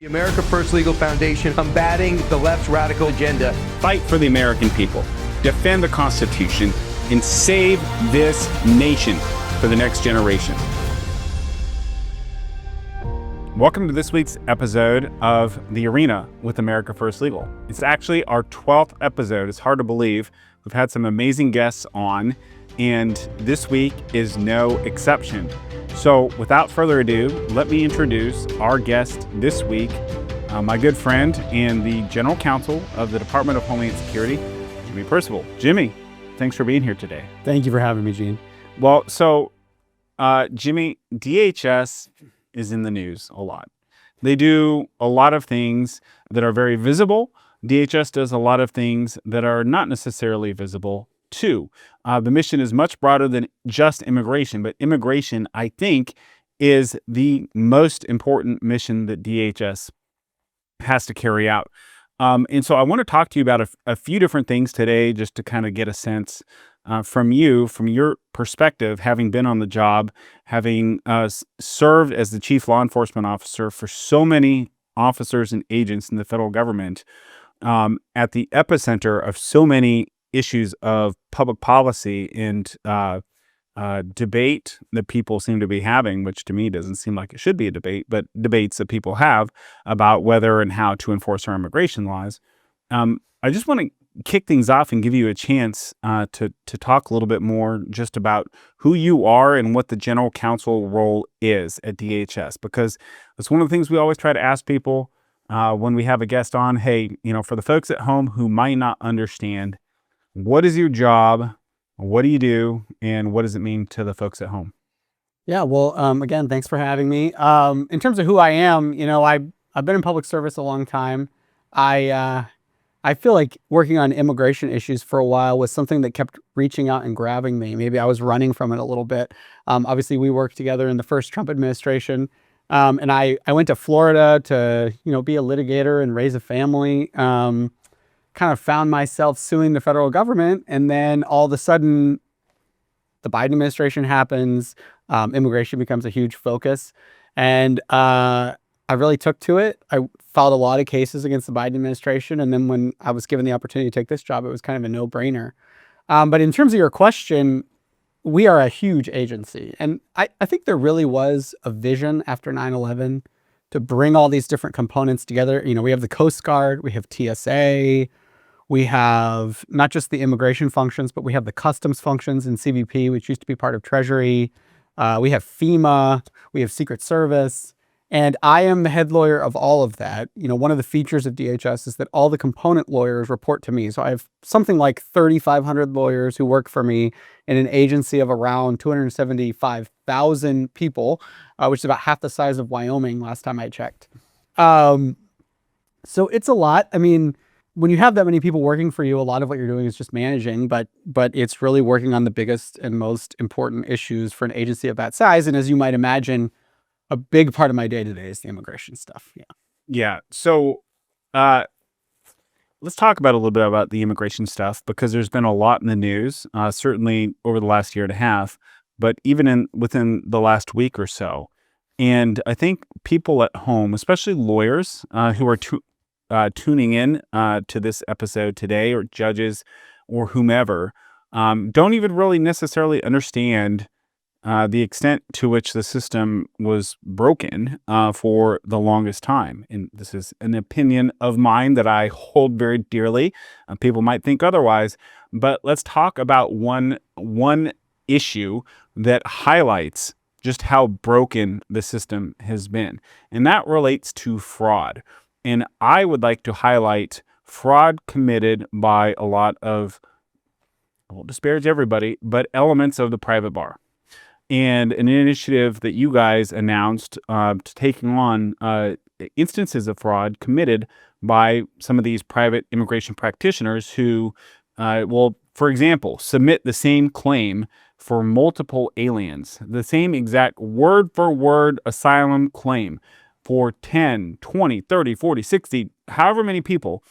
The America First Legal Foundation, combating the left's radical agenda. Fight for the American people, defend the Constitution, and save this nation for the next generation. Welcome to this week's episode of The Arena with America First Legal. It's actually our 12th episode. It's hard to believe. We've had some amazing guests on, and this week is no exception. So without further ado, let me introduce our guest this week, my good friend and the General Counsel of the Department of Homeland Security, Jimmy Percival. Jimmy, thanks for being here today. Thank you for having me, Gene. Well, so Jimmy, DHS is in the news a lot. They do a lot of things that are very visible. DHS does a lot of things that are not necessarily visible too. The mission is much broader than just immigration, but immigration, I think, is the most important mission that DHS has to carry out. And so I want to talk to you about a few different things today, just to kind of get a sense from you, from your perspective, having been on the job, having served as the chief law enforcement officer for so many officers and agents in the federal government, at the epicenter of so many issues of public policy and debate that people seem to be having, which to me doesn't seem like it should be a debate, but debates that people have about whether and how to enforce our immigration laws. I just want to kick things off and give you a chance to talk a little bit more just about who you are and what the general counsel role is at DHS, because it's one of the things we always try to ask people when we have a guest on. Hey, for the folks at home who might not understand, what is your job? What do you do? And what does it mean to the folks at home? Yeah, well, again, thanks for having me. In terms of who I am, I've been in public service a long time. I feel like working on immigration issues for a while was something that kept reaching out and grabbing me. Maybe I was running from it a little bit. Obviously, we worked together in the first Trump administration. And I went to Florida to, be a litigator and raise a family. Kind of found myself suing the federal government, and then all of a sudden the Biden administration happens, immigration becomes a huge focus, and I really took to it. I filed a lot of cases against the Biden administration, and then when I was given the opportunity to take this job, it was kind of a no-brainer. But in terms of your question, we are a huge agency, and I think there really was a vision after 9/11 to bring all these different components together. We have the Coast Guard, we have TSA, we have not just the immigration functions, but we have the customs functions in CBP, which used to be part of Treasury. We have FEMA, we have Secret Service, and I am the head lawyer of all of that. One of the features of DHS is that all the component lawyers report to me. So I have something like 3,500 lawyers who work for me in an agency of around 275,000 people, which is about half the size of Wyoming last time I checked. So it's a lot. When you have that many people working for you, a lot of what you're doing is just managing, but it's really working on the biggest and most important issues for an agency of that size. And as you might imagine, a big part of my day-to-day is the immigration stuff. Yeah. So let's talk about a little bit about the immigration stuff, because there's been a lot in the news, certainly over the last year and a half, but even within the last week or so. And I think people at home, especially lawyers who are tuning in to this episode today, or judges or whomever, don't even really necessarily understand the extent to which the system was broken for the longest time. And this is an opinion of mine that I hold very dearly. People might think otherwise, but let's talk about one issue that highlights just how broken the system has been, and that relates to fraud. And I would like to highlight fraud committed by a lot of, I won't disparage everybody, but elements of the private bar. And an initiative that you guys announced to taking on instances of fraud committed by some of these private immigration practitioners who will, for example, submit the same claim for multiple aliens, the same exact word-for-word asylum claim for 10, 20, 30, 40, 60, however many people,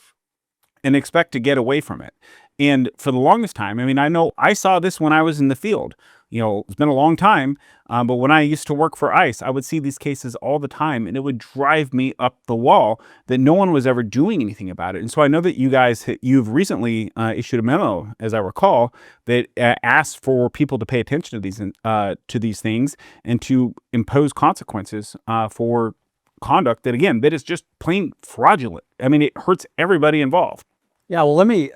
and expect to get away from it. And for the longest time, I mean, I know I saw this when I was in the field. It's been a long time, but when I used to work for ICE, I would see these cases all the time, and it would drive me up the wall that no one was ever doing anything about it. And so I know that you've recently issued a memo, as I recall, that asked for people to pay attention to these things and to impose consequences for conduct that is just plain fraudulent. I mean, it hurts everybody involved. Yeah, well, let me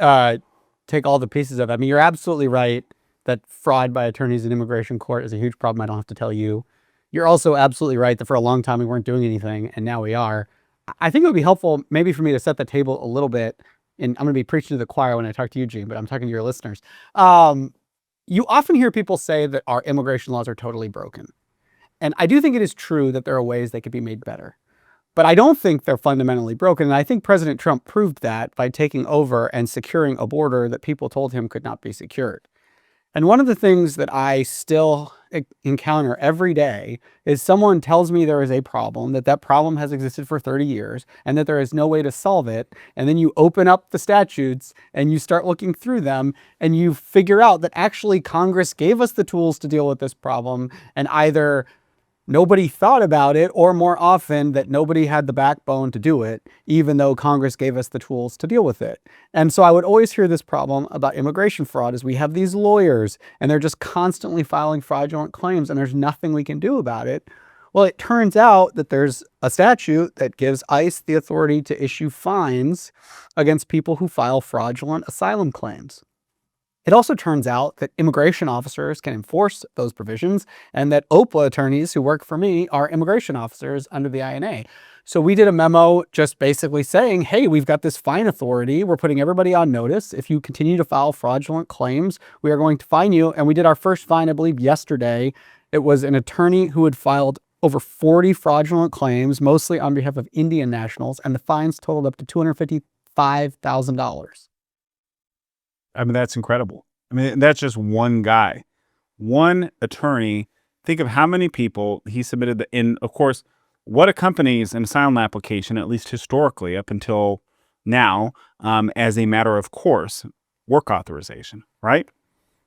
take all the pieces of it. I mean, you're absolutely right that fraud by attorneys in immigration court is a huge problem. I don't have to tell you. You're also absolutely right that for a long time we weren't doing anything, and now we are. I think it would be helpful maybe for me to set the table a little bit, and I'm going to be preaching to the choir when I talk to you, Gene, but I'm talking to your listeners. You often hear people say that our immigration laws are totally broken. And I do think it is true that there are ways they could be made better. But I don't think they're fundamentally broken. And I think President Trump proved that by taking over and securing a border that people told him could not be secured. And one of the things that I still encounter every day is someone tells me there is a problem, that problem has existed for 30 years, and that there is no way to solve it. And then you open up the statutes and you start looking through them and you figure out that actually Congress gave us the tools to deal with this problem, and either nobody thought about it, or more often that nobody had the backbone to do it, even though Congress gave us the tools to deal with it. And so I would always hear this problem about immigration fraud is we have these lawyers and they're just constantly filing fraudulent claims and there's nothing we can do about it. Well, it turns out that there's a statute that gives ICE the authority to issue fines against people who file fraudulent asylum claims. It also turns out that immigration officers can enforce those provisions, and that OPLA attorneys who work for me are immigration officers under the INA. So we did a memo just basically saying, hey, we've got this fine authority. We're putting everybody on notice. If you continue to file fraudulent claims, we are going to fine you. And we did our first fine, I believe, yesterday. It was an attorney who had filed over 40 fraudulent claims, mostly on behalf of Indian nationals, and the fines totaled up to $255,000. I mean, that's incredible. I mean, that's just one guy, one attorney. Think of how many people he submitted. And of course, what accompanies an asylum application, at least historically up until now, as a matter of course, work authorization, right?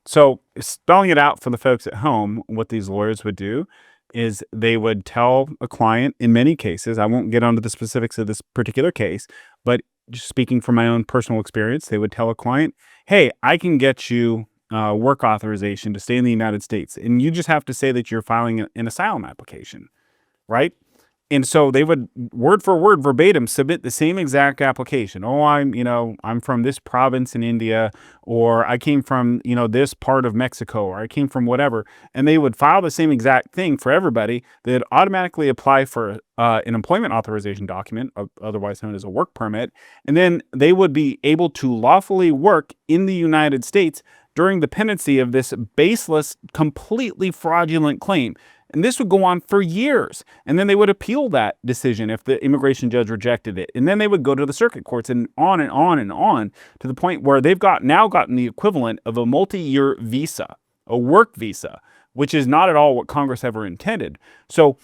So spelling it out for the folks at home, what these lawyers would do is they would tell a client, in many cases, I won't get onto the specifics of this particular case, but just speaking from my own personal experience, they would tell a client, hey, I can get you work authorization to stay in the United States. And you just have to say that you're filing an asylum application, right? And so they would word for word, verbatim, submit the same exact application. Oh, I'm from this province in India, or I came from, this part of Mexico, or I came from whatever. And they would file the same exact thing for everybody. They'd automatically apply for an employment authorization document, otherwise known as a work permit. And then they would be able to lawfully work in the United States during the pendency of this baseless, completely fraudulent claim. And this would go on for years. And then they would appeal that decision if the immigration judge rejected it. And then they would go to the circuit courts and on and on and on to the point where they've now gotten the equivalent of a multi-year visa, a work visa, which is not at all what Congress ever intended. So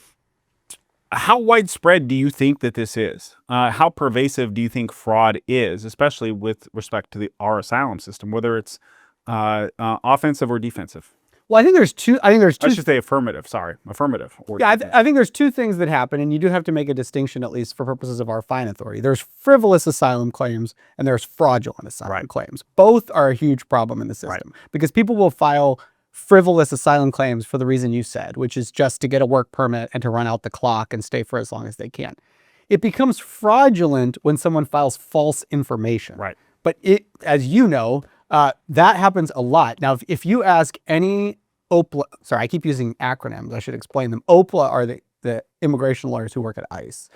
how widespread do you think that this is? How pervasive do you think fraud is, especially with respect to our asylum system, whether it's offensive or defensive? Well, I think there's two. Let's just say affirmative. Sorry, affirmative. Yeah, I think there's two things that happen, and you do have to make a distinction, at least for purposes of our fine authority. There's frivolous asylum claims, and there's fraudulent asylum claims. Both are a huge problem in the system because people will file frivolous asylum claims for the reason you said, which is just to get a work permit and to run out the clock and stay for as long as they can. It becomes fraudulent when someone files false information. Right. But as you know, that happens a lot. Now, if you ask any OPLA, sorry, I keep using acronyms, I should explain them. OPLA are the immigration lawyers who work at ICE.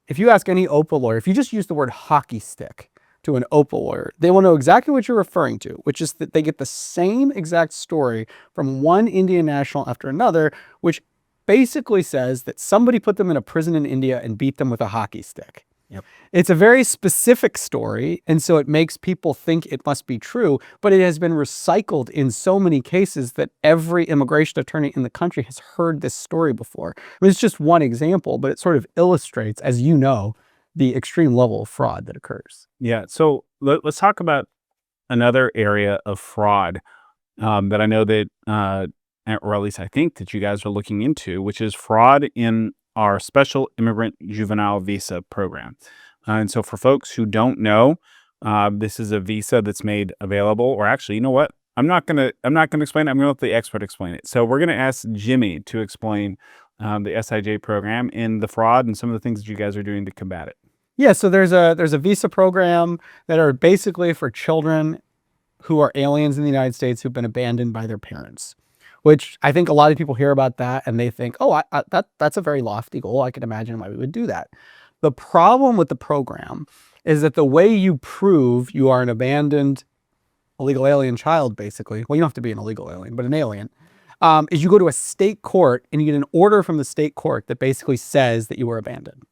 If you ask any OPLA lawyer, if you just use the word hockey stick to an OPLA lawyer, they will know exactly what you're referring to, which is that they get the same exact story from one Indian national after another, which basically says that somebody put them in a prison in India and beat them with a hockey stick. Yep. It's a very specific story, and so it makes people think it must be true, but it has been recycled in so many cases that every immigration attorney in the country has heard this story before. I mean, it's just one example, but it sort of illustrates, as you know, the extreme level of fraud that occurs. Yeah. So let's talk about another area of fraud that I know that, or at least I think that you guys are looking into, which is fraud in our special immigrant juvenile visa program. And so for folks who don't know, this is a visa that's made available, or actually, you know what? I'm not gonna explain it. I'm gonna let the expert explain it. So we're gonna ask Jimmy to explain the SIJ program and the fraud and some of the things that you guys are doing to combat it. Yeah, so there's a visa program that are basically for children who are aliens in the United States who've been abandoned by their parents, which I think a lot of people hear about that and they think, oh, that's a very lofty goal. I can imagine why we would do that. The problem with the program is that the way you prove you are an abandoned illegal alien child, basically, well, you don't have to be an illegal alien, but an alien, is you go to a state court and you get an order from the state court that basically says that you were abandoned.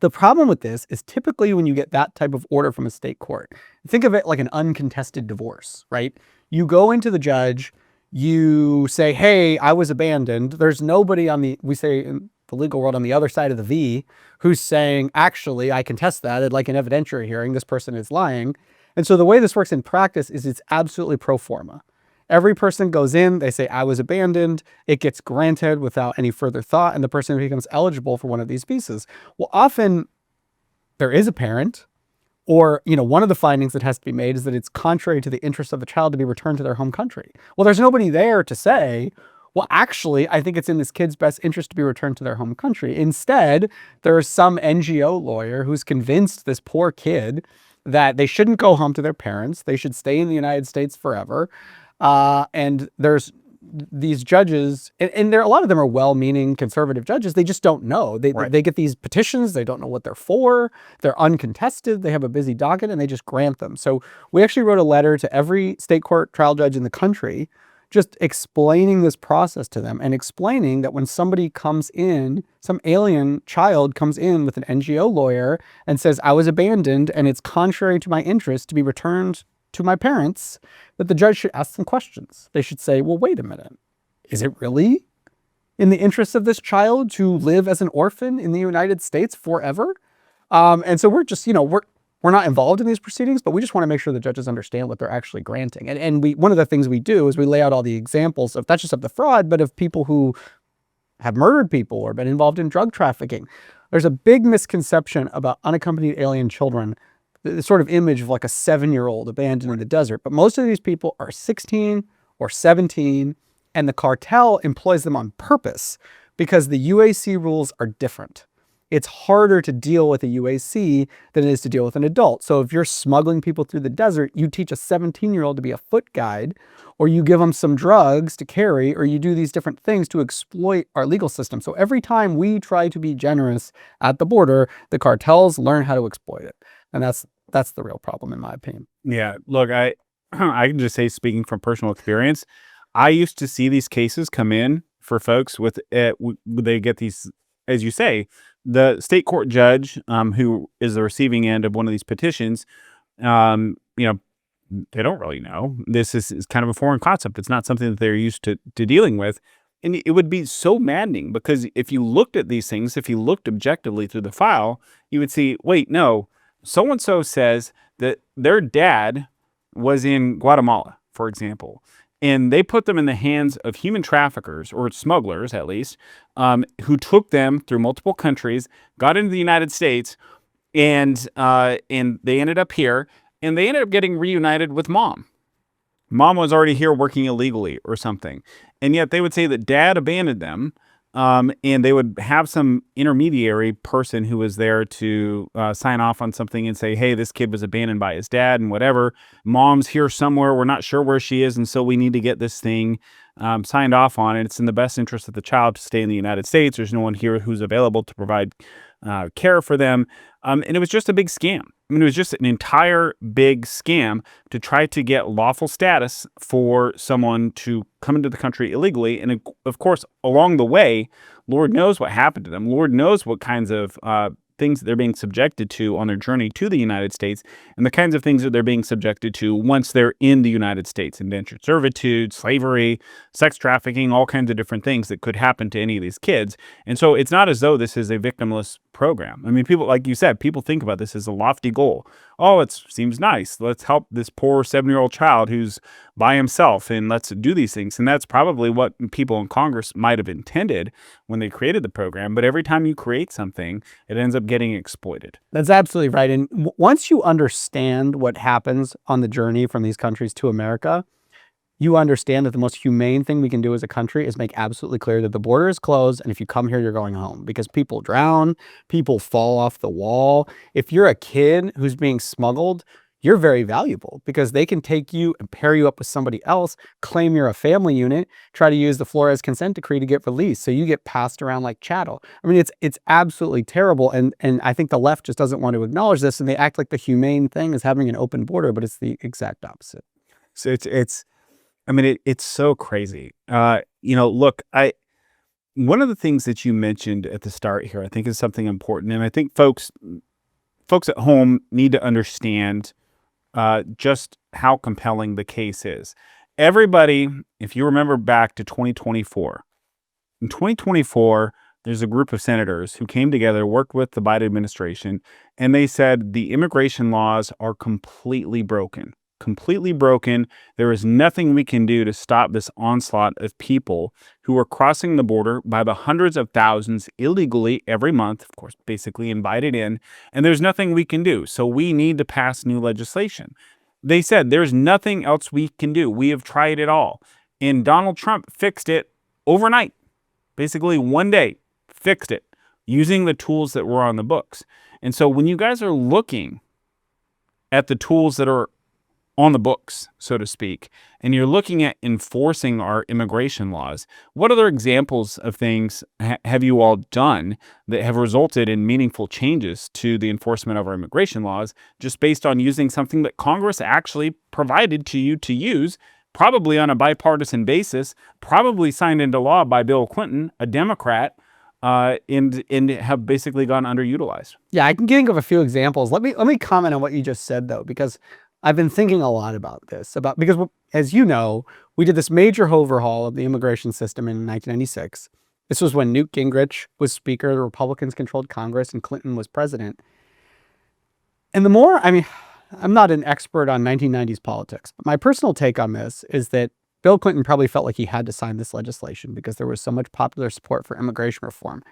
The problem with this is typically when you get that type of order from a state court, think of it like an uncontested divorce, right? You go into the judge, you say, hey, I was abandoned. There's nobody we say in the legal world on the other side of the V who's saying, actually, I contest that. At like an evidentiary hearing, this person is lying. And so the way this works in practice is it's absolutely pro forma. Every person goes in, they say, I was abandoned. It gets granted without any further thought, and the person becomes eligible for one of these visas. Well, often there is a parent, or, one of the findings that has to be made is that it's contrary to the interest of the child to be returned to their home country. Well, there's nobody there to say, well, actually, I think it's in this kid's best interest to be returned to their home country. Instead, there's some NGO lawyer who's convinced this poor kid that they shouldn't go home to their parents. They should stay in the United States forever. And there's these judges, and a lot of them are well-meaning conservative judges. They just don't know. They get these petitions. They don't know what they're for. They're uncontested. They have a busy docket, and they just grant them. So we actually wrote a letter to every state court trial judge in the country, just explaining this process to them and explaining that when somebody comes in, some alien child comes in with an NGO lawyer and says, I was abandoned and it's contrary to my interest to be returned to my parents, that the judge should ask some questions. They should say, well, wait a minute. Is it really in the interest of this child to live as an orphan in the United States forever? And so we're just, we're not involved in these proceedings, but we just want to make sure the judges understand what they're actually granting. And one of the things we do is we lay out all the examples of not just of the fraud, but of people who have murdered people or been involved in drug trafficking. There's a big misconception about unaccompanied alien children, the sort of image of like a 7-year-old abandoned in the desert. But most of these people are 16 or 17, and the cartel employs them on purpose because the UAC rules are different. It's harder to deal with a UAC than it is to deal with an adult. So if you're smuggling people through the desert, you teach a 17-year-old to be a foot guide, or you give them some drugs to carry, or you do these different things to exploit our legal system. So every time we try to be generous at the border, the cartels learn how to exploit it. And that's the real problem, in my opinion. Yeah, look, I can just say, speaking from personal experience, I used to see these cases come in for folks with, they get these, as you say, the state court judge who is the receiving end of one of these petitions, they don't really know. This is kind of a foreign concept. It's not something that they're used to dealing with. And it would be so maddening because if you looked at these things, if you looked objectively through the file, you would see, wait, no, so-and-so says that their dad was in Guatemala, for example, and they put them in the hands of human traffickers, or smugglers at least, who took them through multiple countries, got into the United States, and they ended up here, and they ended up getting reunited with mom. Mom was already here working illegally or something, and yet they would say that dad abandoned them, and they would have some intermediary person who was there to sign off on something and say, hey, this kid was abandoned by his dad and whatever. Mom's here somewhere. We're not sure where she is. And so we need to get this thing signed off on. And it's in the best interest of the child to stay in the United States. There's no one here who's available to provide care for them. And it was just a big scam. I mean, it was just an entire big scam to try to get lawful status for someone to come into the country illegally. And of course, along the way, Lord knows what happened to them. Lord knows what kinds of things that they're being subjected to on their journey to the United States, and the kinds of things that they're being subjected to once they're in the United States: indentured servitude, slavery, sex trafficking, all kinds of different things that could happen to any of these kids. And so it's not as though this is a victimless program. I mean, people, like you said, people think about this as a lofty goal. Oh, it seems nice. Let's help this poor 7-year-old child who's by himself, and let's do these things. And that's probably what people in Congress might have intended when they created the program. But every time you create something, it ends up getting exploited. That's absolutely right. And once you understand what happens on the journey from these countries to America, you understand that the most humane thing we can do as a country is make absolutely clear that the border is closed, and if you come here, you're going home, because people drown, people fall off the wall. If you're a kid who's being smuggled, you're very valuable, because they can take you and pair you up with somebody else, claim you're a family unit, try to use the Flores consent decree to get released, so you get passed around like chattel. I mean, it's absolutely terrible, and I think the left just doesn't want to acknowledge this, and they act like the humane thing is having an open border, but it's the exact opposite. So it's so crazy. Look, one of the things that you mentioned at the start here, I think is something important. And I think folks at home need to understand just how compelling the case is. Everybody, if you remember back to 2024, in 2024, there's a group of senators who came together, worked with the Biden administration, and they said the immigration laws are completely broken. There is nothing we can do to stop this onslaught of people who are crossing the border by the hundreds of thousands illegally every month, of course, basically invited in, and there's nothing we can do. So we need to pass new legislation. They said there's nothing else we can do. We have tried it all. And Donald Trump fixed it overnight. Basically one day, fixed it using the tools that were on the books. And so when you guys are looking at the tools that are on the books, so to speak, and you're looking at enforcing our immigration laws, what other examples of things have you all done that have resulted in meaningful changes to the enforcement of our immigration laws, just based on using something that Congress actually provided to you to use, probably on a bipartisan basis, probably signed into law by Bill Clinton, a Democrat, and have basically gone underutilized? Yeah, I can think of a few examples. Let me comment on what you just said, though, because I've been thinking a lot about this, because as you know, we did this major overhaul of the immigration system in 1996. This was when Newt Gingrich was Speaker, the Republicans controlled Congress, and Clinton was president. And I'm not an expert on 1990s politics, but my personal take on this is that Bill Clinton probably felt like he had to sign this legislation because there was so much popular support for immigration reform.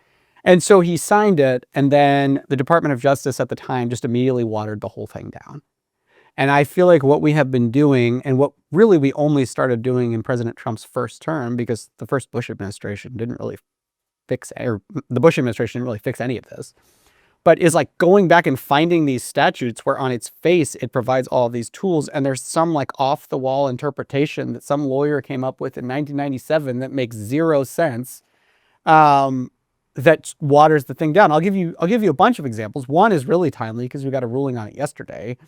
And so he signed it, and then the Department of Justice at the time just immediately watered the whole thing down. And I feel like what we have been doing, and what really we only started doing in President Trump's first term, because the first Bush administration didn't really fix any of this, but is like going back and finding these statutes where on its face it provides all of these tools, and there's some like off the wall interpretation that some lawyer came up with in 1997 that makes zero sense, that waters the thing down. I'll give you a bunch of examples. One is really timely because we got a ruling on it yesterday.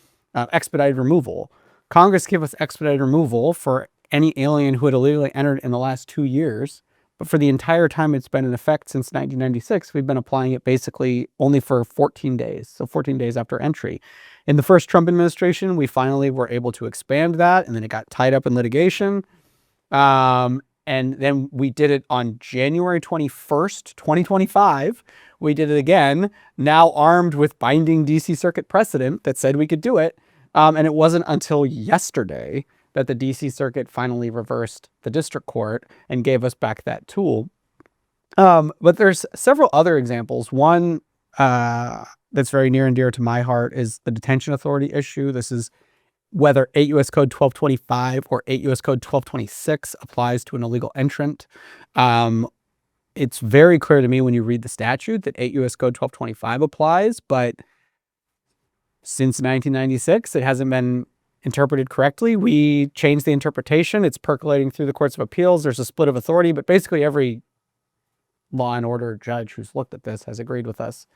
Expedited removal. Congress gave us expedited removal for any alien who had illegally entered in the last 2 years. But for the entire time it's been in effect since 1996, we've been applying it basically only for 14 days. So 14 days after entry. In the first Trump administration, we finally were able to expand that, and then it got tied up in litigation. And then we did it on January 21st, 2025. We did it again, now armed with binding DC Circuit precedent that said we could do it. And it wasn't until yesterday that the DC Circuit finally reversed the district court and gave us back that tool. But there's several other examples. One that's very near and dear to my heart is the detention authority issue. This is whether 8 U.S. Code 1225 or 8 U.S. Code 1226 applies to an illegal entrant. It's very clear to me when you read the statute that 8 U.S. Code 1225 applies, but since 1996, it hasn't been interpreted correctly. We changed the interpretation. It's percolating through the courts of appeals. There's a split of authority, but basically every law and order judge who's looked at this has agreed with us.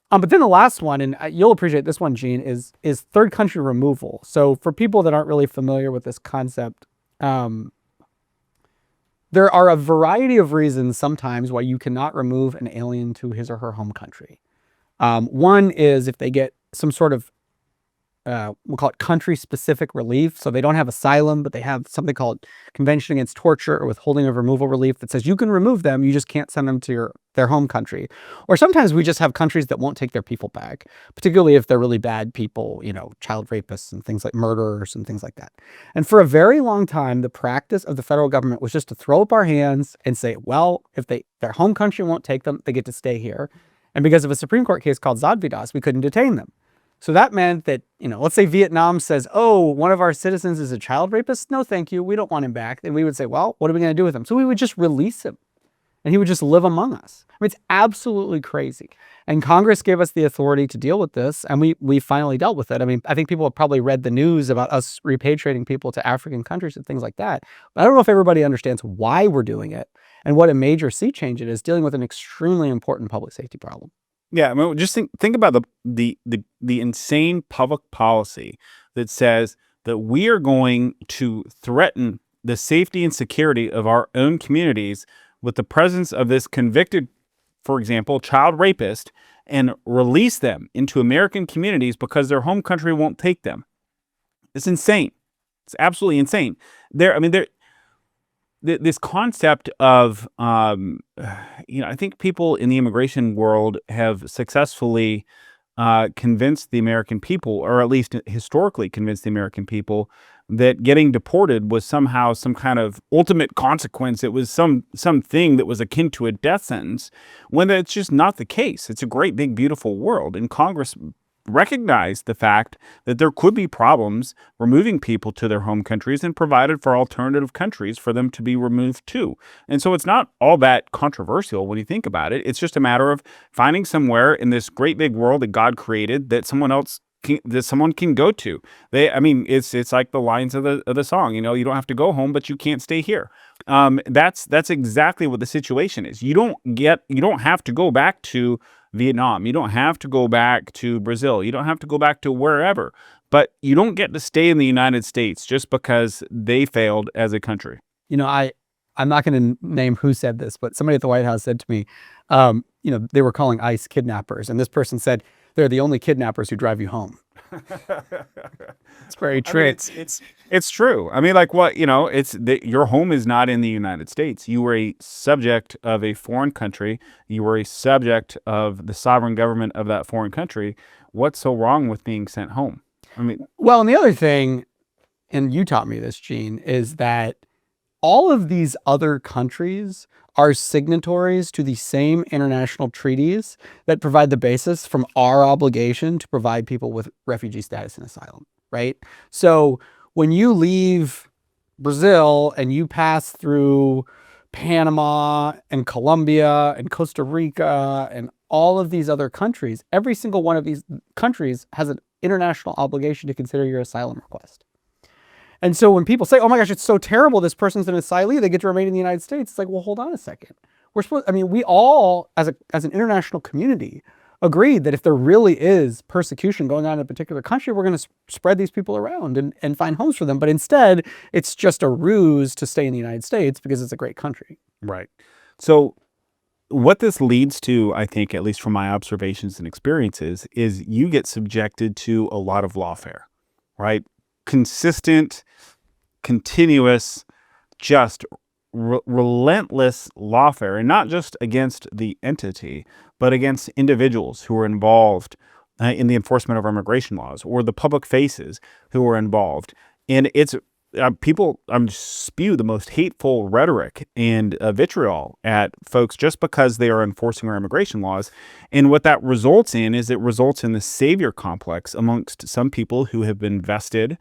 But then the last one, and you'll appreciate this one, Gene, is third country removal. So for people that aren't really familiar with this concept, there are a variety of reasons sometimes why you cannot remove an alien to his or her home country. One is if they get some sort of we'll call it country-specific relief. So they don't have asylum, but they have something called Convention Against Torture or Withholding of Removal Relief that says you can remove them, you just can't send them to their home country. Or sometimes we just have countries that won't take their people back, particularly if they're really bad people, child rapists and things like murderers and things like that. And for a very long time, the practice of the federal government was just to throw up our hands and say, well, if their home country won't take them, they get to stay here. And because of a Supreme Court case called Zadvidas, we couldn't detain them. So that meant that, let's say Vietnam says, oh, one of our citizens is a child rapist. No, thank you. We don't want him back. Then we would say, well, what are we going to do with him? So we would just release him and he would just live among us. I mean, it's absolutely crazy. And Congress gave us the authority to deal with this. And we finally dealt with it. I mean, I think people have probably read the news about us repatriating people to African countries and things like that. But I don't know if everybody understands why we're doing it and what a major sea change it is, dealing with an extremely important public safety problem. Yeah, I mean, just think about the insane public policy that says that we are going to threaten the safety and security of our own communities with the presence of this convicted, for example, child rapist, and release them into American communities because their home country won't take them. It's insane. It's absolutely insane. This concept of, I think people in the immigration world have successfully convinced the American people, or at least historically convinced the American people, that getting deported was somehow some kind of ultimate consequence. It was something that was akin to a death sentence, when that's just not the case. It's a great, big, beautiful world. And Congress recognized the fact that there could be problems removing people to their home countries and provided for alternative countries for them to be removed to. And so it's not all that controversial when you think about it. It's just a matter of finding somewhere in this great big world that God created that someone can go to. It's like the lines of the song, you don't have to go home, but you can't stay here. That's exactly what the situation is. You don't have to go back to Vietnam. You don't have to go back to Brazil. You don't have to go back to wherever, but you don't get to stay in the United States just because they failed as a country. I'm not going to name who said this, but somebody at the White House said to me, they were calling ICE kidnappers. And this person said, they're the only kidnappers who drive you home. It's very true. It's true. I mean, like what, your home is not in the United States. You were a subject of a foreign country. You were a subject of the sovereign government of that foreign country. What's so wrong with being sent home? Well, and the other thing, and you taught me this, Gene, is that all of these other countries are signatories to the same international treaties that provide the basis from our obligation to provide people with refugee status and asylum, right? So when you leave Brazil and you pass through Panama and Colombia and Costa Rica and all of these other countries, every single one of these countries has an international obligation to consider your asylum request. And so when people say, oh my gosh, it's so terrible, this person's an asylee, they get to remain in the United States. It's like, well, hold on a second. We all, as an international community, agreed that if there really is persecution going on in a particular country, we're going to spread these people around and find homes for them. But instead, it's just a ruse to stay in the United States because it's a great country. Right. So what this leads to, I think, at least from my observations and experiences, is you get subjected to a lot of lawfare, right? Consistent, continuous, just relentless lawfare, and not just against the entity, but against individuals who are involved in the enforcement of our immigration laws, or the public faces who are involved. And it's people spew the most hateful rhetoric and vitriol at folks just because they are enforcing our immigration laws. And what that results in is it results in the savior complex amongst some people who have been vested,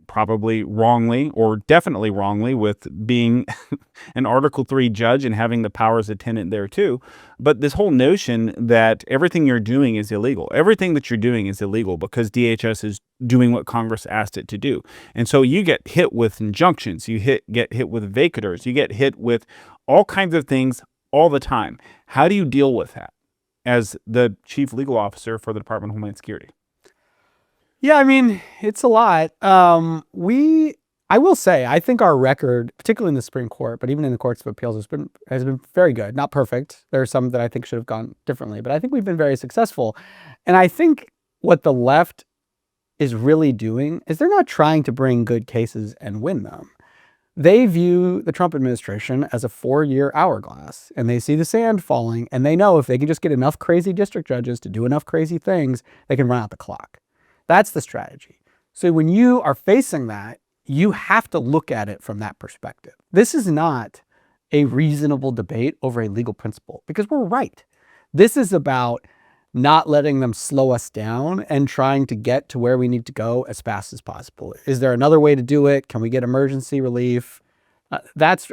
probably wrongly or definitely wrongly, with being an Article 3 judge and having the powers attendant there too. But this whole notion that everything you're doing is illegal, everything that you're doing is illegal because DHS is doing what Congress asked it to do. And so you get hit with injunctions, you get hit with vacators, you get hit with all kinds of things all the time. How do you deal with that as the chief legal officer for the Department of Homeland Security? Yeah, I mean, it's a lot. I will say, I think our record, particularly in the Supreme Court, but even in the courts of appeals, has been very good. Not perfect. There are some that I think should have gone differently, but I think we've been very successful. And I think what the left is really doing is they're not trying to bring good cases and win them. They view the Trump administration as a 4-year hourglass, and they see the sand falling, and they know if they can just get enough crazy district judges to do enough crazy things, they can run out the clock. That's the strategy. So when you are facing that, you have to look at it from that perspective. This is not a reasonable debate over a legal principle, because we're right. This is about not letting them slow us down and trying to get to where we need to go as fast as possible. Is there another way to do it? Can we get emergency relief?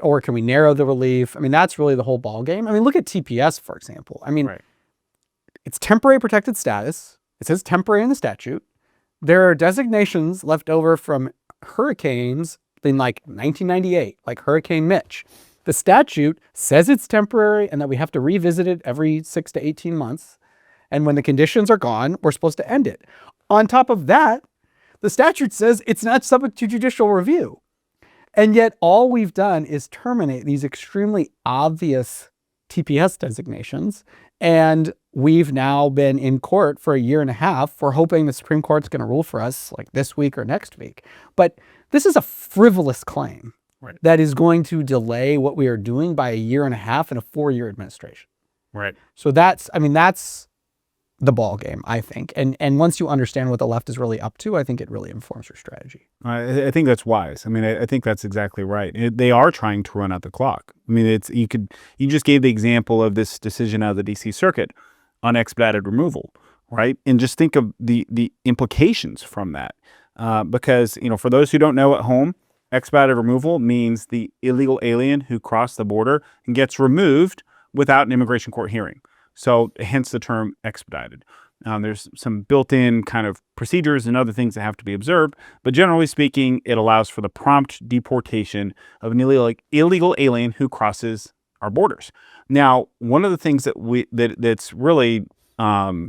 Or can we narrow the relief? I mean, that's really the whole ball game. I mean, look at TPS, for example. I mean, It's temporary protected status. It says temporary in the statute. There are designations left over from hurricanes in like 1998, like Hurricane Mitch. The statute says it's temporary and that we have to revisit it every 6 to 18 months. And when the conditions are gone, we're supposed to end it. On top of that, the statute says it's not subject to judicial review. And yet all we've done is terminate these extremely obvious TPS designations. And we've now been in court for 1.5 years. We're hoping the Supreme Court's going to rule for us like this week or next week. But this is a frivolous claim that is going to delay what we are doing by 1.5 years in a 4-year administration. Right. So that's the ball game, I think. And once you understand what the left is really up to, I think it really informs your strategy. I think that's wise. I mean, I think that's exactly right. They are trying to run out the clock. I mean, you just gave the example of this decision out of the D.C. Circuit on expedited removal, right? And just think of the implications from that. Because, for those who don't know at home, expedited removal means the illegal alien who crossed the border and gets removed without an immigration court hearing. So hence the term expedited. There's some built-in kind of procedures and other things that have to be observed, but generally speaking, it allows for the prompt deportation of an illegal alien who crosses our borders. Now, one of the things that's really, I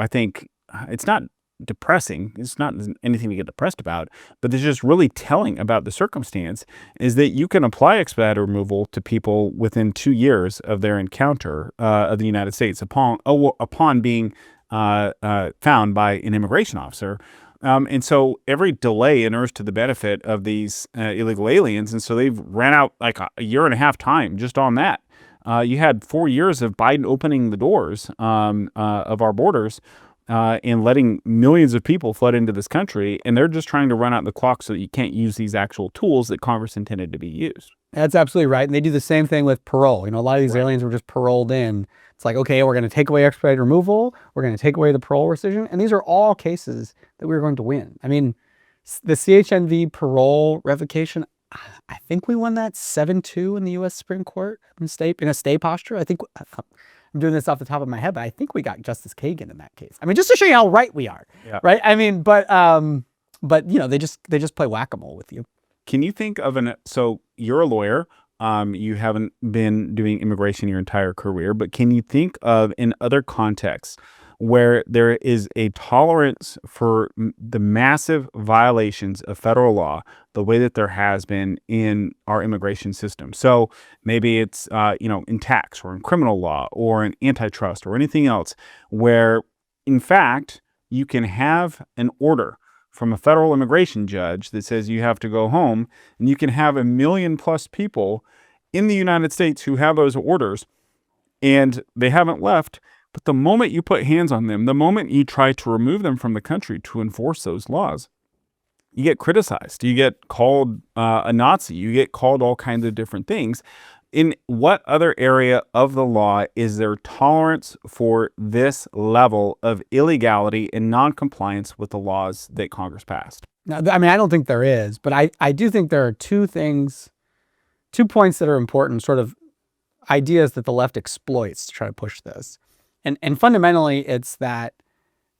think, it's not depressing. It's not anything to get depressed about, but it's just really telling about the circumstance is that you can apply expedited removal to people within 2 years of their encounter of the United States upon being found by an immigration officer. And so every delay inures to the benefit of these illegal aliens. And so they've ran out like a 1.5 years time just on that. You had 4 years of Biden opening the doors of our borders and letting millions of people flood into this country, and they're just trying to run out the clock so that you can't use these actual tools that Congress intended to be used. That's absolutely right. And they do the same thing with parole. A lot of these aliens were just paroled in. It's like, okay, we're going to take away expedited removal. We're going to take away the parole rescission. And these are all cases that we're going to win. I mean, the CHNV parole revocation, I think we won that 7-2 in the U.S. Supreme Court in a stay posture. I think I'm doing this off the top of my head, but I think we got Justice Kagan in that case. I mean, just to show you how right we are, right? I mean, but they just play whack-a-mole with you. Can you think of so you're a lawyer, you haven't been doing immigration your entire career, but can you think of in other contexts where there is a tolerance for the massive violations of federal law the way that there has been in our immigration system? So maybe it's, in tax or in criminal law or in antitrust or anything else where, in fact, you can have an order from a federal immigration judge that says you have to go home, and you can have 1 million+ people in the United States who have those orders and they haven't left. But the moment you put hands on them, the moment you try to remove them from the country to enforce those laws, you get criticized. You get called a Nazi. You get called all kinds of different things. In what other area of the law is there tolerance for this level of illegality and non-compliance with the laws that Congress passed? Now, I mean, I don't think there is, but I do think there are 2 points that are important, sort of ideas that the left exploits to try to push this. And fundamentally, it's that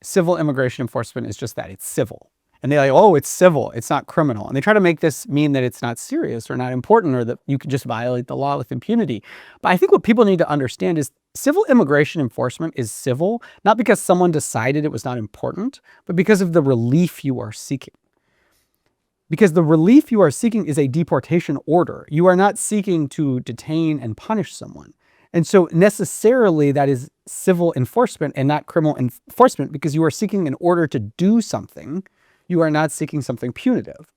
civil immigration enforcement is just that. It's civil. And they're like, oh, it's civil. It's not criminal. And they try to make this mean that it's not serious or not important or that you could just violate the law with impunity. But I think what people need to understand is civil immigration enforcement is civil, not because someone decided it was not important, but because of the relief you are seeking. Because the relief you are seeking is a deportation order. You are not seeking to detain and punish someone. And so necessarily that is civil enforcement and not criminal enforcement, because you are seeking an order to do something. You are not seeking something punitive.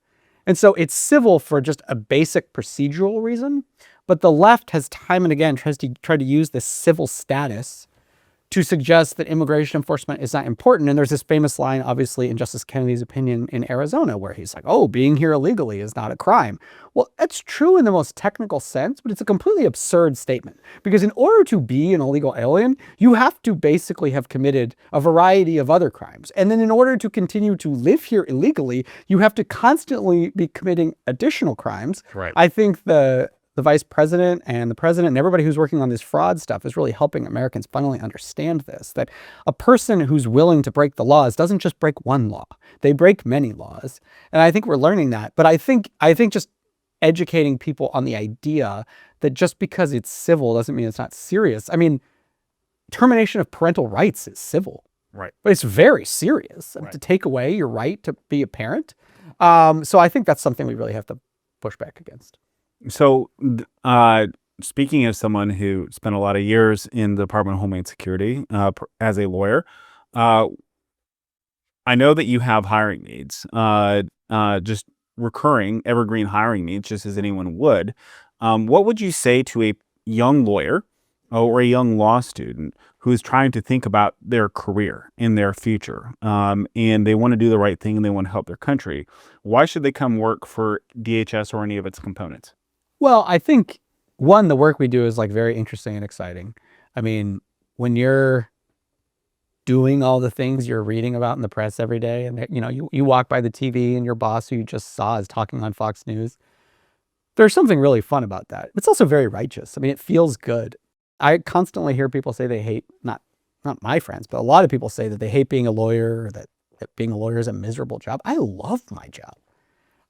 And so it's civil for just a basic procedural reason, but the left has time and again tried to use this civil status to suggest that immigration enforcement is not important. And there's this famous line, obviously, in Justice Kennedy's opinion in Arizona, where he's like, oh, being here illegally is not a crime. Well, that's true in the most technical sense, but it's a completely absurd statement. Because in order to be an illegal alien, you have to basically have committed a variety of other crimes. And then in order to continue to live here illegally, you have to constantly be committing additional crimes. Right. I think the vice president and the president and everybody who's working on this fraud stuff is really helping Americans finally understand this, that a person who's willing to break the laws doesn't just break one law. They break many laws. And I think we're learning that. But I think just educating people on the idea that just because it's civil doesn't mean it's not serious. I mean, termination of parental rights is civil. Right. But it's very serious to take away your right to be a parent. So I think that's something we really have to push back against. So, speaking as someone who spent a lot of years in the Department of Homeland Security as a lawyer, I know that you have hiring needs, just recurring, evergreen hiring needs, just as anyone would. What would you say to a young lawyer or a young law student who is trying to think about their career and their future, and they want to do the right thing and they want to help their country? Why should they come work for DHS or any of its components? Well, I think, one, the work we do is like very interesting and exciting. I mean, when you're doing all the things you're reading about in the press every day, and you walk by the TV and your boss who you just saw is talking on Fox News, there's something really fun about that. It's also very righteous. I mean, it feels good. I constantly hear people say they hate, not my friends, but a lot of people say that they hate being a lawyer, or that being a lawyer is a miserable job. I love my job.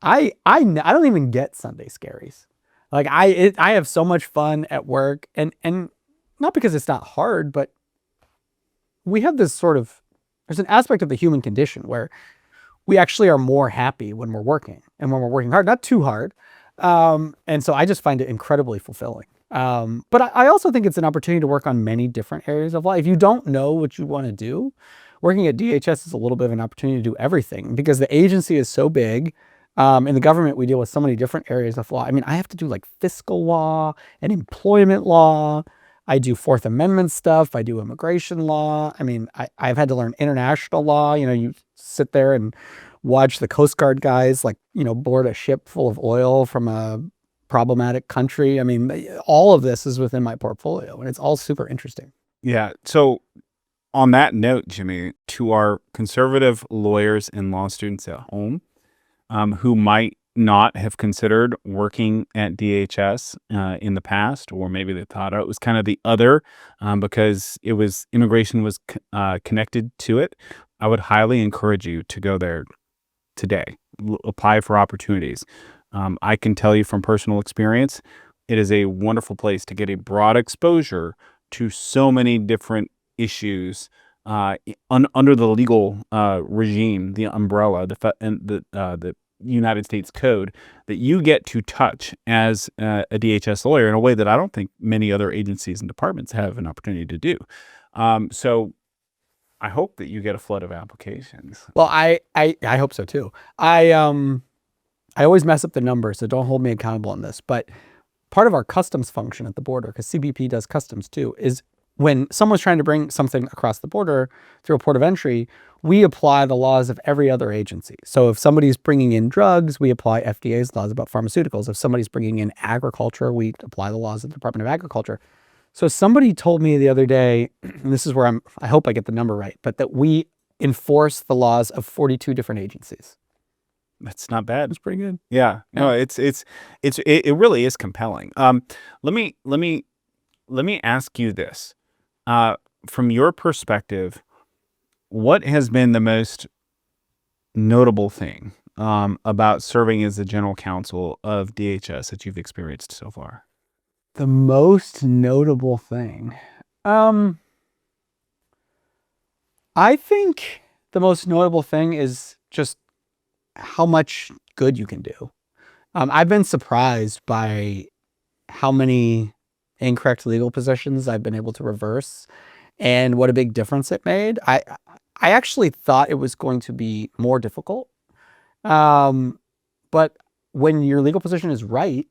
I don't even get Sunday scaries. Like I have so much fun at work, and not because it's not hard, but we have this there's an aspect of the human condition where we actually are more happy when we're working, and when we're working hard, not too hard. And so I just find it incredibly fulfilling. But I also think it's an opportunity to work on many different areas of life. If you don't know what you want to do, working at DHS is a little bit of an opportunity to do everything, because the agency is so big. In the government, we deal with so many different areas of law. I mean, I have to do like fiscal law and employment law. I do Fourth Amendment stuff. I do immigration law. I mean, I've had to learn international law. You sit there and watch the Coast Guard guys, board a ship full of oil from a problematic country. I mean, all of this is within my portfolio, and it's all super interesting. Yeah. So on that note, Jimmy, to our conservative lawyers and law students at home, who might not have considered working at DHS in the past, or maybe they thought it was kind of the other because immigration was connected to it, I would highly encourage you to go there today, apply for opportunities. I can tell you from personal experience, it is a wonderful place to get a broad exposure to so many different issues under the legal regime, the umbrella, the United States Code, that you get to touch as a DHS lawyer in a way that I don't think many other agencies and departments have an opportunity to do. So I hope that you get a flood of applications. Well, I hope so too. I always mess up the numbers, so don't hold me accountable on this. But part of our customs function at the border, because CBP does customs too, is when someone's trying to bring something across the border through a port of entry, we apply the laws of every other agency. So if somebody's bringing in drugs, we apply FDA's laws about pharmaceuticals. If somebody's bringing in agriculture, we apply the laws of the Department of Agriculture. So somebody told me the other day, and this is where I hope I get the number right, but that we enforce the laws of 42 different agencies. That's not bad. It's pretty good. Yeah. No, it really is compelling. Let me ask you this. From your perspective, what has been the most notable thing about serving as the general counsel of DHS that you've experienced so far? The most notable thing. I think the most notable thing is just how much good you can do. I've been surprised by how many incorrect legal positions I've been able to reverse, and what a big difference it made. I actually thought it was going to be more difficult. But when your legal position is right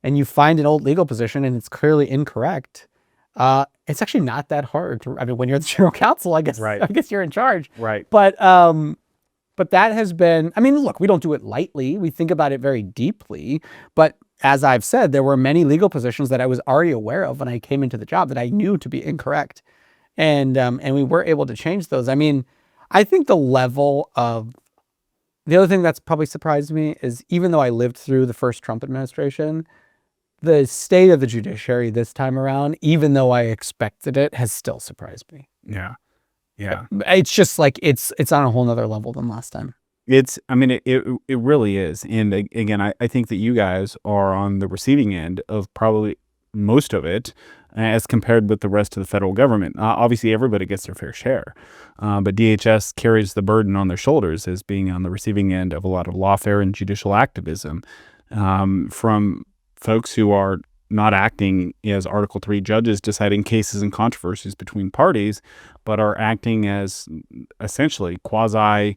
and you find an old legal position and it's clearly incorrect, it's actually not that hard to, I mean, when you're the general counsel, I guess, Right. I guess you're in charge. Right. But that has been, I mean, look, we don't do it lightly. We think about it very deeply. But as I've said, there were many legal positions that I was already aware of when I came into the job that I knew to be incorrect. And we were able to change those. I mean, I think the other thing that's probably surprised me is, even though I lived through the first Trump administration, the state of the judiciary this time around, even though I expected it, has still surprised me. Yeah. Yeah. It's just like, it's on a whole nother level than last time. I mean, it really is. And again, I think that you guys are on the receiving end of probably most of it as compared with the rest of the federal government. Obviously, everybody gets their fair share, but DHS carries the burden on their shoulders as being on the receiving end of a lot of lawfare and judicial activism from folks who are not acting as Article 3 judges deciding cases and controversies between parties, but are acting as essentially quasi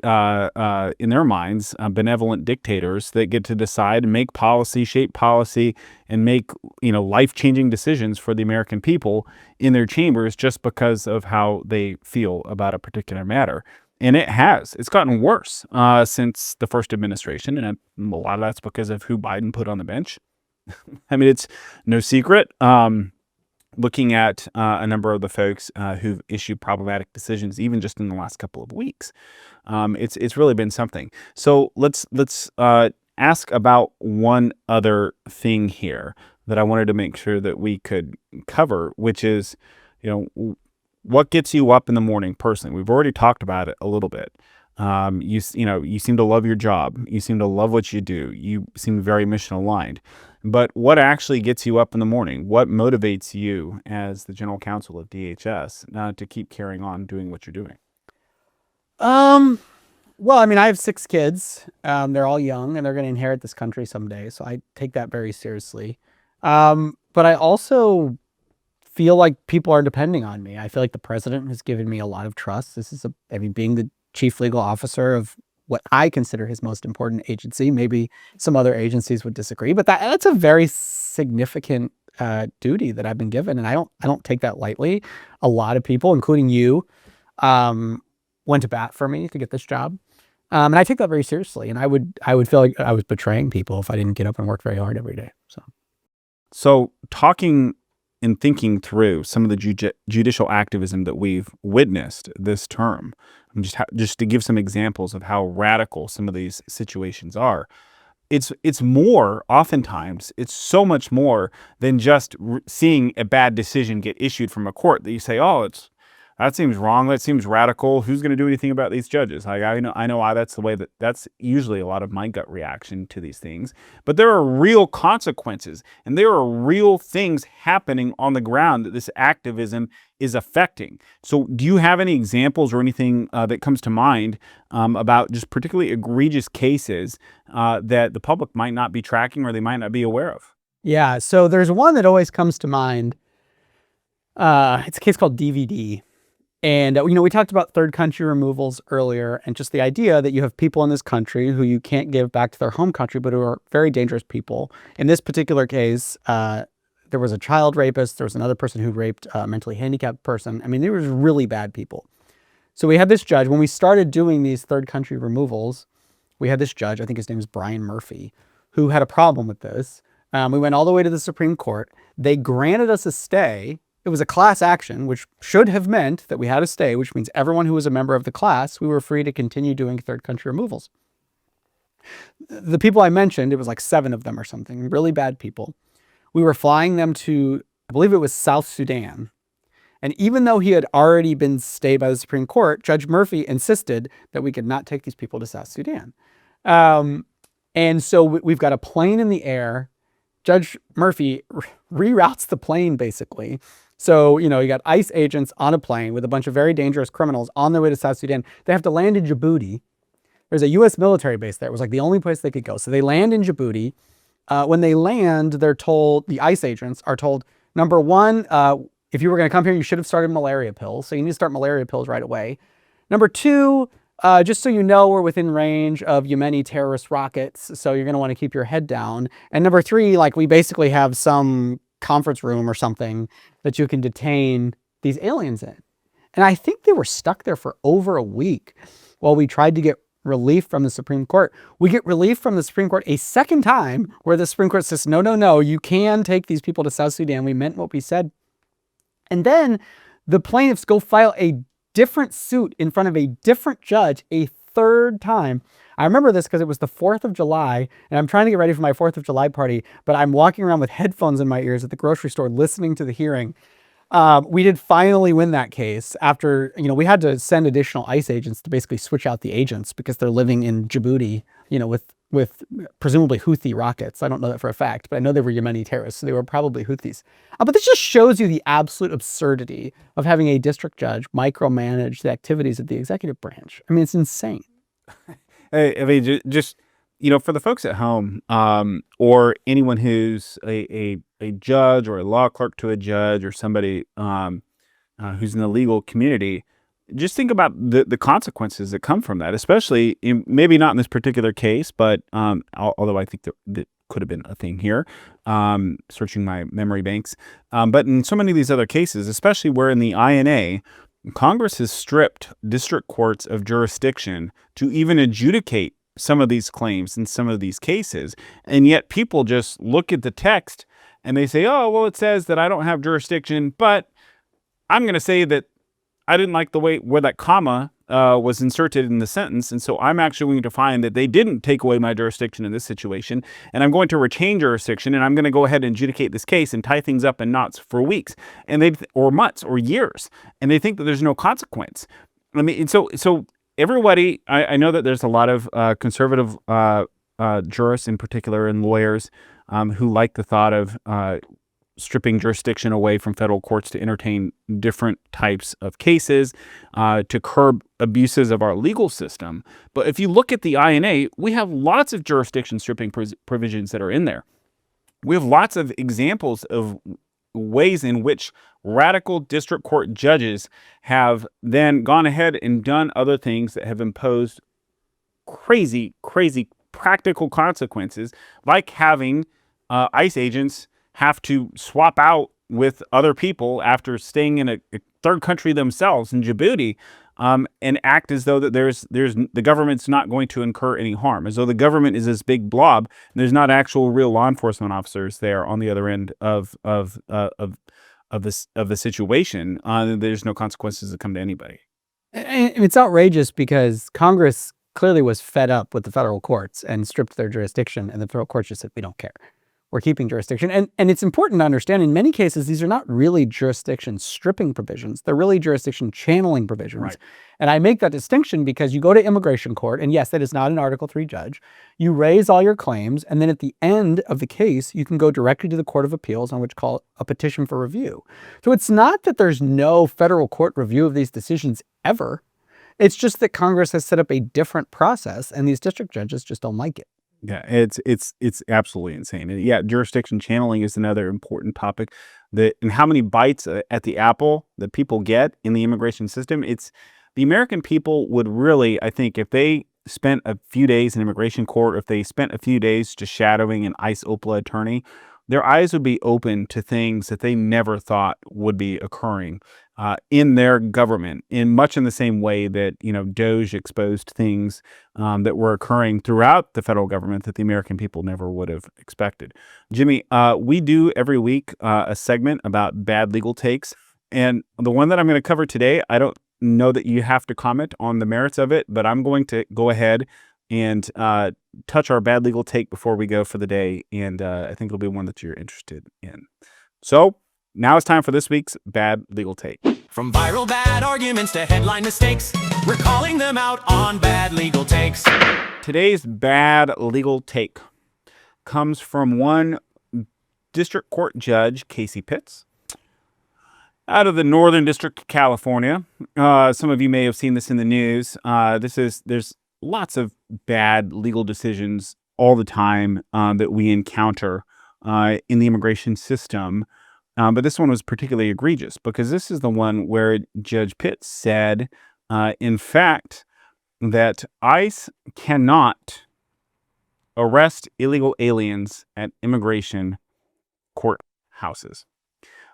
in their minds, benevolent dictators that get to decide and make policy, shape policy, and make, life-changing decisions for the American people in their chambers just because of how they feel about a particular matter. And it's gotten worse since the first administration, and a lot of that's because of who Biden put on the bench. I mean, it's no secret. Looking at a number of the folks who've issued problematic decisions, even just in the last couple of weeks, it's really been something. So let's ask about one other thing here that I wanted to make sure that we could cover, which is, what gets you up in the morning personally. We've already talked about it a little bit. You seem to love your job. You seem to love what you do. You seem very mission aligned. But what actually gets you up in the morning? What motivates you as the general counsel of DHS to keep carrying on doing what you're doing? Well, I mean, I have 6 kids. They're all young and they're going to inherit this country someday. So I take that very seriously. But I also feel like people are depending on me. I feel like the president has given me a lot of trust. Being the chief legal officer of what I consider his most important agency. Maybe some other agencies would disagree, but that's a very significant duty that I've been given, and I don't take that lightly. A lot of people, including you, went to bat for me to get this job, and I take that very seriously. And I would feel like I was betraying people if I didn't get up and work very hard every day. So talking and thinking through some of the judicial activism that we've witnessed this term, just to give some examples of how radical some of these situations are, it's more, oftentimes, it's so much more than just seeing a bad decision get issued from a court that you say, oh, that seems wrong, that seems radical, who's going to do anything about these judges? Like, I know why that's the way that's usually a lot of my gut reaction to these things. But there are real consequences, and there are real things happening on the ground that this activism is affecting. So do you have any examples or anything that comes to mind about just particularly egregious cases that the public might not be tracking or they might not be aware of? Yeah, so there's one that always comes to mind. It's a case called DVD. And, we talked about third country removals earlier, and just the idea that you have people in this country who you can't give back to their home country, but who are very dangerous people. In this particular case, there was a child rapist. There was another person who raped a mentally handicapped person. I mean, they were really bad people. So we had this judge. When we started doing these third country removals, we had this judge, I think his name is Brian Murphy, who had a problem with this. We went all the way to the Supreme Court. They granted us a stay. It was a class action, which should have meant that we had a stay, which means everyone who was a member of the class, we were free to continue doing third country removals. The people I mentioned, it was like 7 of them or something, really bad people. We were flying them to, I believe it was South Sudan. And even though he had already been stayed by the Supreme Court, Judge Murphy insisted that we could not take these people to South Sudan. And so we've got a plane in the air. Judge Murphy reroutes the plane, basically. So, you got ICE agents on a plane with a bunch of very dangerous criminals on their way to South Sudan. They have to land in Djibouti. There's a U.S. military base there. It was like the only place they could go. So they land in Djibouti. when they land, they're told, the ICE agents are told, number one, if you were going to come here, you should have started malaria pills. So you need to start malaria pills right away. Number two, just so you know, we're within range of Yemeni terrorist rockets. So you're going to want to keep your head down. And number three, like we basically have some conference room or something that you can detain these aliens in. And I think they were stuck there for over a week while we tried to get relief from the Supreme Court. We get relief from the Supreme Court a second time where the Supreme Court says, no, you can take these people to South Sudan. We meant what we said. And then the plaintiffs go file a different suit in front of a different judge a third time. I remember this because it was the 4th of July and I'm trying to get ready for my 4th of July party, but I'm walking around with headphones in my ears at the grocery store listening to the hearing. We did finally win that case after, we had to send additional ICE agents to basically switch out the agents because they're living in Djibouti, with presumably Houthi rockets. I don't know that for a fact, but I know they were Yemeni terrorists, so they were probably Houthis. But this just shows you the absolute absurdity of having a district judge micromanage the activities of the executive branch. I mean, it's insane. I mean, just, for the folks at home, or anyone who's a judge or a law clerk to a judge or somebody who's in the legal community, just think about the consequences that come from that, especially maybe not in this particular case, but although I think that could have been a thing here, searching my memory banks. But in so many of these other cases, especially where in the INA, Congress has stripped district courts of jurisdiction to even adjudicate some of these claims in some of these cases. And yet people just look at the text and they say, oh, well, it says that I don't have jurisdiction, but I'm going to say that I didn't like the way where that comma was inserted in the sentence. And so I'm actually going to find that they didn't take away my jurisdiction in this situation. And I'm going to retain jurisdiction and I'm going to go ahead and adjudicate this case and tie things up in knots for weeks or months or years. And they think that there's no consequence. I mean, and so everybody, I know that there's a lot of conservative jurists in particular and lawyers who like the thought of stripping jurisdiction away from federal courts to entertain different types of cases, to curb abuses of our legal system. But if you look at the INA, we have lots of jurisdiction stripping provisions that are in there. We have lots of examples of ways in which radical district court judges have then gone ahead and done other things that have imposed crazy practical consequences, like having ICE agents have to swap out with other people after staying in a third country themselves in Djibouti, and act as though that there's the government's not going to incur any harm, as though the government is this big blob and there's not actual real law enforcement officers there on the other end of the situation. There's no consequences that come to anybody. And it's outrageous because Congress clearly was fed up with the federal courts and stripped their jurisdiction, and the federal courts just said, we don't care. We're keeping jurisdiction. And it's important to understand, in many cases, these are not really jurisdiction stripping provisions. They're really jurisdiction channeling provisions. Right. And I make that distinction because you go to immigration court, and yes, that is not an Article III judge. You raise all your claims, and then at the end of the case, you can go directly to the Court of Appeals on which call a petition for review. So it's not that there's no federal court review of these decisions ever. It's just that Congress has set up a different process, and these district judges just don't like it. Yeah, it's absolutely insane. And yeah, jurisdiction channeling is another important topic. And how many bites at the apple that people get in the immigration system. It's the American people would really, I think, if they spent a few days in immigration court, if they spent a few days just shadowing an ICE OPLA attorney, their eyes would be open to things that they never thought would be occurring in their government, in the same way that, DOJ exposed things that were occurring throughout the federal government that the American people never would have expected. Jimmy, we do every week a segment about bad legal takes. And the one that I'm going to cover today, I don't know that you have to comment on the merits of it, but I'm going to go ahead and touch our bad legal take before we go for the day. And I think it'll be one that you're interested in. So now it's time for this week's bad legal take. From viral bad arguments to headline mistakes, we're calling them out on bad legal takes. Today's bad legal take comes from one district court judge, Casey Pitts, out of the Northern District of California. Some of you may have seen this in the news. There's lots of bad legal decisions all the time that we encounter in the immigration system. But this one was particularly egregious because this is the one where Judge Pitt said, in fact, that ICE cannot arrest illegal aliens at immigration courthouses.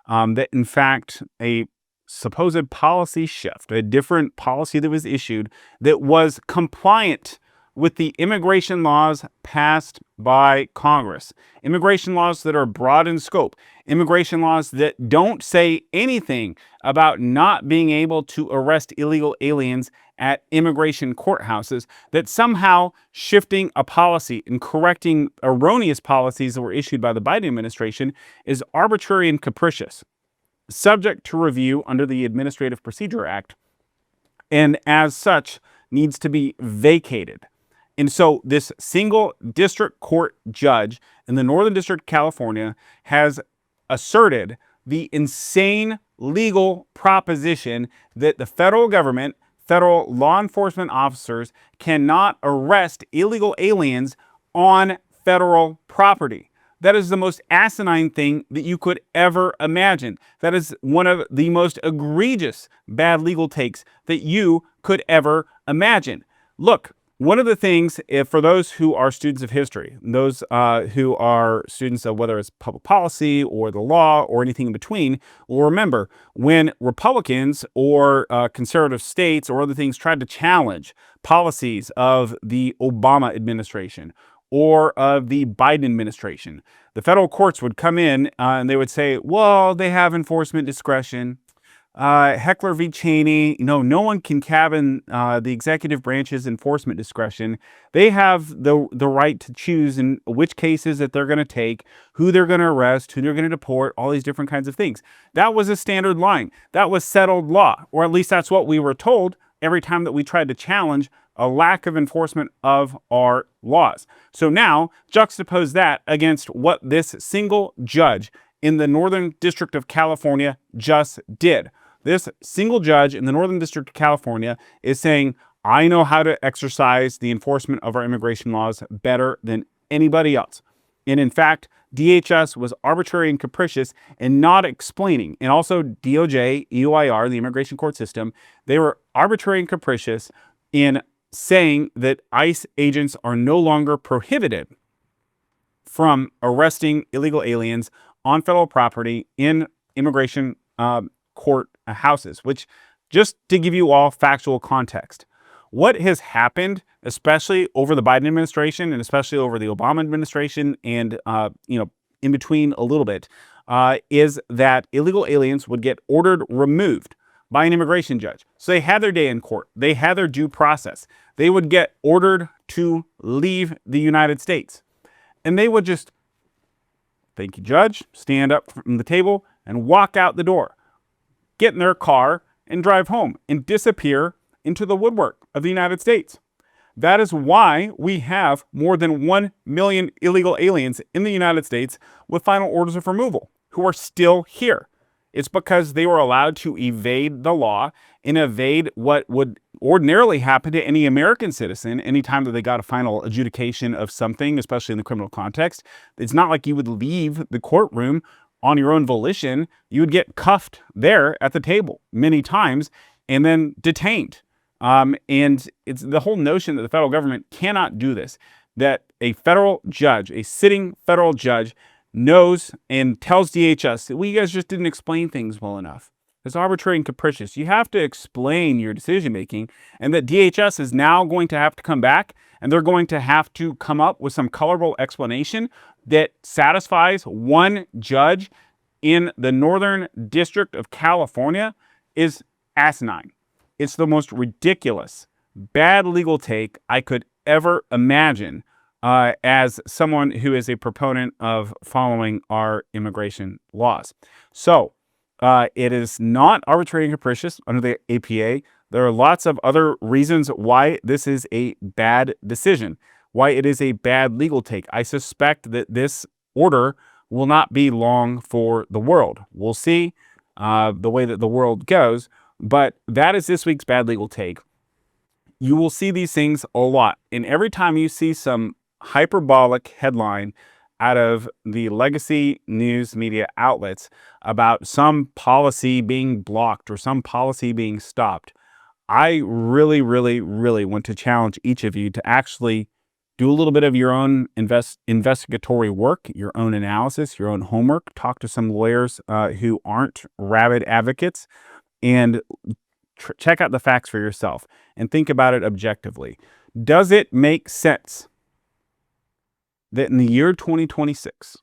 That, in fact, a supposed policy shift, a different policy that was issued that was compliant with the immigration laws passed by Congress, immigration laws that are broad in scope, immigration laws that don't say anything about not being able to arrest illegal aliens at immigration courthouses, that somehow shifting a policy and correcting erroneous policies that were issued by the Biden administration is arbitrary and capricious, subject to review under the Administrative Procedure Act, and as such needs to be vacated. And so this single district court judge in the Northern District of California has asserted the insane legal proposition that the federal government, federal law enforcement officers cannot arrest illegal aliens on federal property. That is the most asinine thing that you could ever imagine. That is one of the most egregious bad legal takes that you could ever imagine. Look, one of the things, for those who are students of history, those who are students of whether it's public policy or the law or anything in between, will remember when Republicans or conservative states or other things tried to challenge policies of the Obama administration or of the Biden administration, the federal courts would come in and they would say, well, they have enforcement discretion. Heckler v. Cheney, no one can cabin the executive branch's enforcement discretion. They have the right to choose in which cases that they're going to take, who they're going to arrest, who they're going to deport, all these different kinds of things. That was a standard line. That was settled law, or at least that's what we were told every time that we tried to challenge a lack of enforcement of our laws. So now, juxtapose that against what this single judge in the Northern District of California just did. This single judge in the Northern District of California is saying, I know how to exercise the enforcement of our immigration laws better than anybody else. And in fact, DHS was arbitrary and capricious in not explaining, and also DOJ, EOIR, the immigration court system, they were arbitrary and capricious in saying that ICE agents are no longer prohibited from arresting illegal aliens on federal property in immigration court houses, which, just to give you all factual context, what has happened, especially over the Biden administration and especially over the Obama administration and, in between a little bit, is that illegal aliens would get ordered removed by an immigration judge. So they had their day in court. They had their due process. They would get ordered to leave the United States. And they would just, thank you, judge, stand up from the table and walk out the door, get in their car and drive home and disappear into the woodwork of the United States. That is why we have more than 1 million illegal aliens in the United States with final orders of removal who are still here. It's because they were allowed to evade the law and evade what would ordinarily happen to any American citizen anytime that they got a final adjudication of something, especially in the criminal context. It's not like you would leave the courtroom on your own volition. You would get cuffed there at the table many times and then detained. And it's the whole notion that the federal government cannot do this, that a federal judge, a sitting federal judge, knows and tells DHS that, well, you guys just didn't explain things well enough. It's arbitrary and capricious. You have to explain your decision making, and that DHS is now going to have to come back and they're going to have to come up with some colorful explanation that satisfies one judge in the Northern District of California is asinine. It's the most ridiculous, bad legal take I could ever imagine as someone who is a proponent of following our immigration laws. So it is not arbitrary and capricious under the APA. There are lots of other reasons why this is a bad decision, why it is a bad legal take. I suspect that this order will not be long for the world. We'll see the way that the world goes. But that is this week's bad legal take. You will see these things a lot. And every time you see some hyperbolic headline out of the legacy news media outlets about some policy being blocked or some policy being stopped. I really, really, really want to challenge each of you to actually do a little bit of your own investigatory work, your own analysis, your own homework. Talk to some lawyers who aren't rabid advocates, and check out the facts for yourself and think about it objectively. Does it make sense that in the year 2026,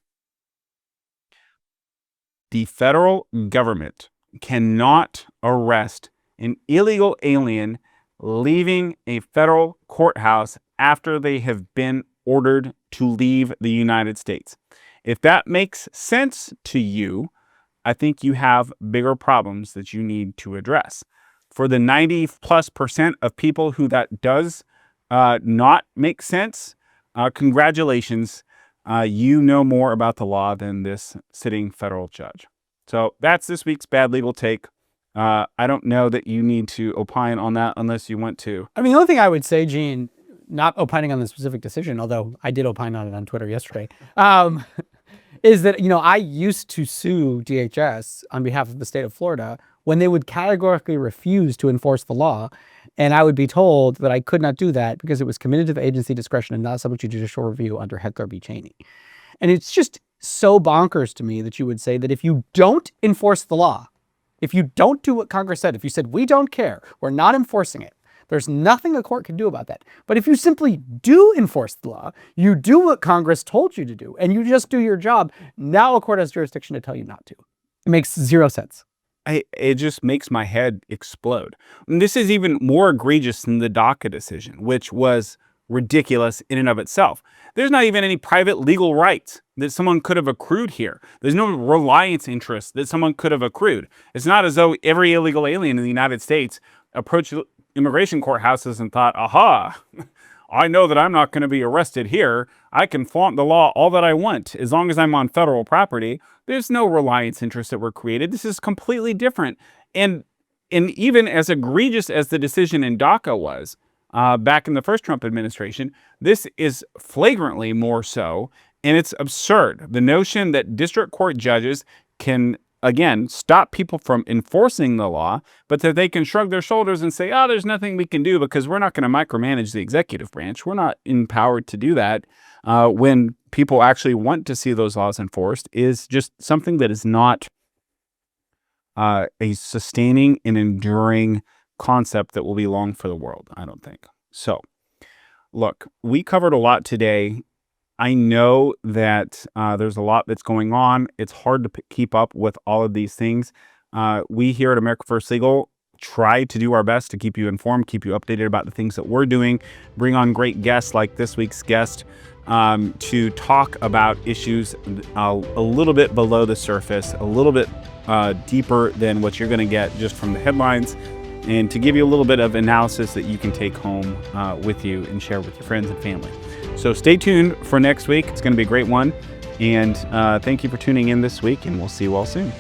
the federal government cannot arrest an illegal alien leaving a federal courthouse after they have been ordered to leave the United States? If that makes sense to you, I think you have bigger problems that you need to address. For the 90+% of people who that does not make sense, congratulations. You know more about the law than this sitting federal judge. So that's this week's Bad Legal Take. I don't know that you need to opine on that unless you want to. I mean, the only thing I would say, Gene, not opining on the specific decision, although I did opine on it on Twitter yesterday, is that, I used to sue DHS on behalf of the state of Florida when they would categorically refuse to enforce the law. And I would be told that I could not do that because it was committed to the agency discretion and not subject to judicial review under Heckler v. Cheney. And it's just so bonkers to me that you would say that if you don't enforce the law, if you don't do what Congress said, if you said, we don't care, we're not enforcing it, there's nothing a court can do about that. But if you simply do enforce the law, you do what Congress told you to do, and you just do your job, now a court has jurisdiction to tell you not to. It makes zero sense. It just makes my head explode. And this is even more egregious than the DACA decision, which was ridiculous in and of itself. There's not even any private legal rights that someone could have accrued here. There's no reliance interest that someone could have accrued. It's not as though every illegal alien in the United States approached immigration courthouses and thought, aha, I know that I'm not going to be arrested here. I can flaunt the law all that I want as long as I'm on federal property. There's no reliance interests that were created. This is completely different. And even as egregious as the decision in DACA was back in the first Trump administration, this is flagrantly more so. And it's absurd. The notion that district court judges can, again, stop people from enforcing the law, but that they can shrug their shoulders and say, oh, there's nothing we can do because we're not going to micromanage the executive branch. We're not empowered to do that when people actually want to see those laws enforced is just something that is not a sustaining and enduring concept that will be long for the world, I don't think. So, look, we covered a lot today. I know that there's a lot that's going on. It's hard to keep up with all of these things. We here at America First Legal try to do our best to keep you informed, keep you updated about the things that we're doing, bring on great guests like this week's guest to talk about issues a little bit below the surface, a little bit deeper than what you're going to get just from the headlines, and to give you a little bit of analysis that you can take home with you and share with your friends and family. So stay tuned for next week. It's going to be a great one. And thank you for tuning in this week, and we'll see you all soon.